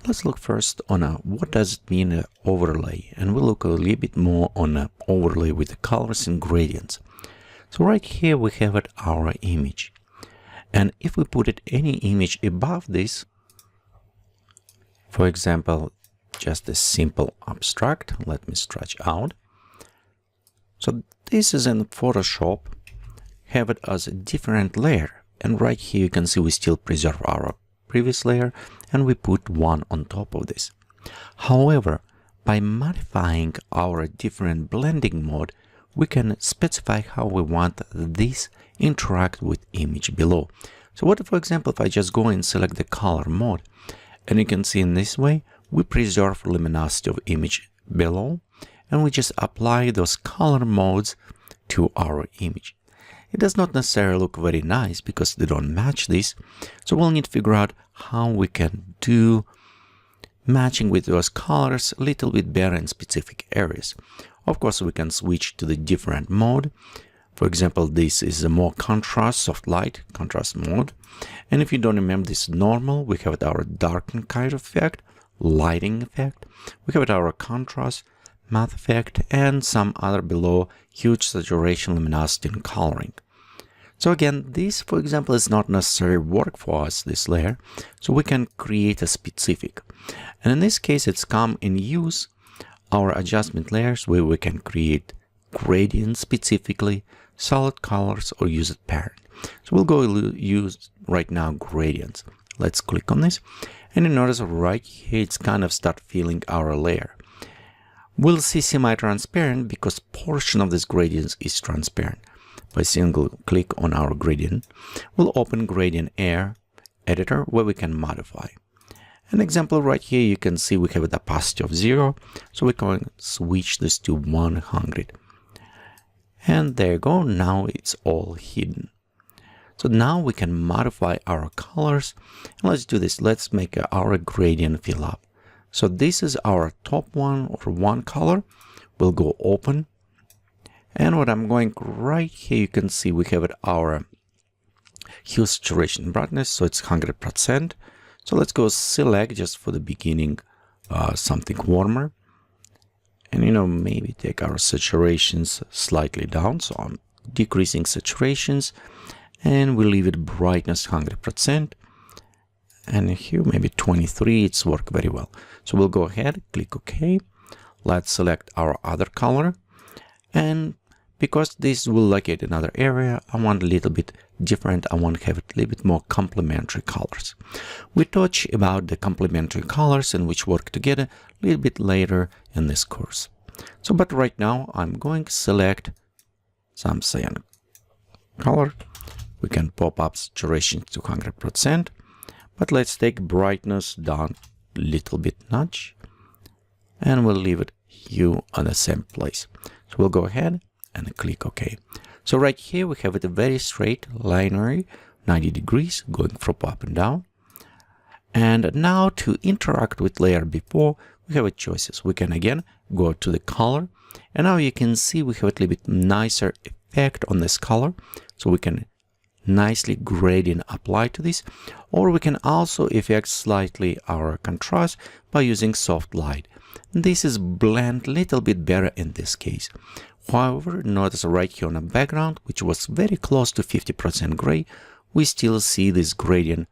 Let's look first on what does it mean overlay, and we'll look a little bit more on overlay with the colors and gradients. So right here we have our image, and if we put any image above this, for example, just a simple abstract, let me stretch out. So this is in Photoshop, have it as a different layer, and right here you can see we still preserve our previous layer and we put one on top of this. However, by modifying our different blending mode, we can specify how we want this interact with image below. So what, for example, if I just go and select the color mode, and you can see in this way, we preserve luminosity of image below, and we just apply those color modes to our image. It does not necessarily look very nice because they don't match this. So we'll need to figure out how we can do matching with those colors a little bit better in specific areas. Of course, we can switch to the different mode. For example, this is a more contrast, soft light, contrast mode. And if you don't remember this normal, we have our darken kind of effect, lighting effect. We have our contrast, matte effect, and some other below, huge saturation, luminosity, and coloring. So again, this, for example, is not necessarily work for us, this layer. So we can create a specific. And in this case, it's come in use our adjustment layers where we can create gradients specifically, solid colors, or use a pattern. So we'll go use right now gradients. Let's click on this. And you notice right here, it's kind of start filling our layer. We'll see semi-transparent because portion of this gradient is transparent. By single click on our gradient, we'll open gradient air editor where we can modify. An example right here, you can see we have an opacity of 0, so we can switch this to 100. And there you go, now it's all hidden. So now we can modify our colors. And let's do this, let's make our gradient fill up. So this is our top one or one color. We'll go open. And what I'm going right here, you can see we have our hue, saturation, brightness, so it's 100%. So let's go select just for the beginning something warmer. And maybe take our saturations slightly down. So I'm decreasing saturations and we leave it brightness 100%. And hue maybe 23, it's worked very well. So we'll go ahead, click OK. Let's select our other color. And because this will locate another area, I want a little bit different. I want to have a little bit more complementary colors. We touch about the complementary colors and which work together a little bit later in this course. So, but right now I'm going to select some cyan color. We can pop up saturation to 100%, but let's take brightness down a little bit notch, and we'll leave it hue on the same place. So we'll go ahead and click OK. So right here we have it a very straight linear 90 degrees going from up and down. And now to interact with layer before, we have choices. We can again go to the color, and now you can see we have a little bit nicer effect on this color. So we can nicely gradient apply to this, or we can also affect slightly our contrast by using soft light. This is blend a little bit better in this case. However, notice right here on the background, which was very close to 50% gray, we still see this gradient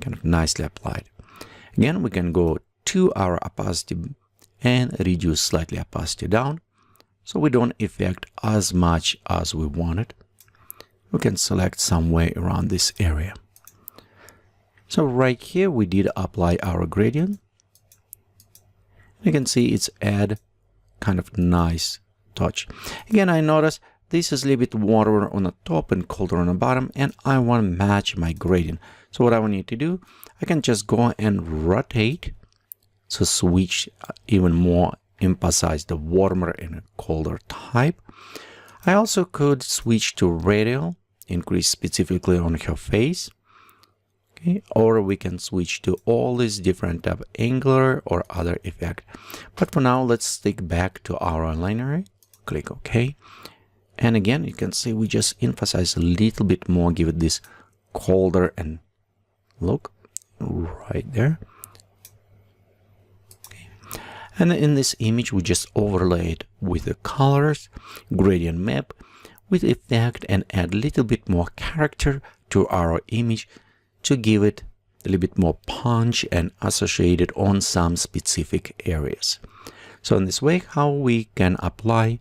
kind of nicely applied. Again, we can go to our opacity and reduce slightly opacity down, so we don't affect as much as we wanted. We can select somewhere around this area. So right here, we did apply our gradient. You can see it's add kind of nice touch. Again, I notice this is a little bit warmer on the top and colder on the bottom, and I want to match my gradient. So what I will need to do, I can just go and rotate to switch even more, emphasize the warmer and colder type. I also could switch to radial, increase specifically on her face. Okay, or we can switch to all these different type of angular or other effect. But for now, let's stick back to our linear. Click OK. And again, you can see we just emphasize a little bit more, give it this colder and look right there. And in this image, we just overlay it with the colors, gradient map, with effect, and add a little bit more character to our image to give it a little bit more punch and associate it on some specific areas. So in this way, how we can apply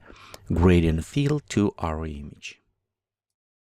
gradient fill to our image.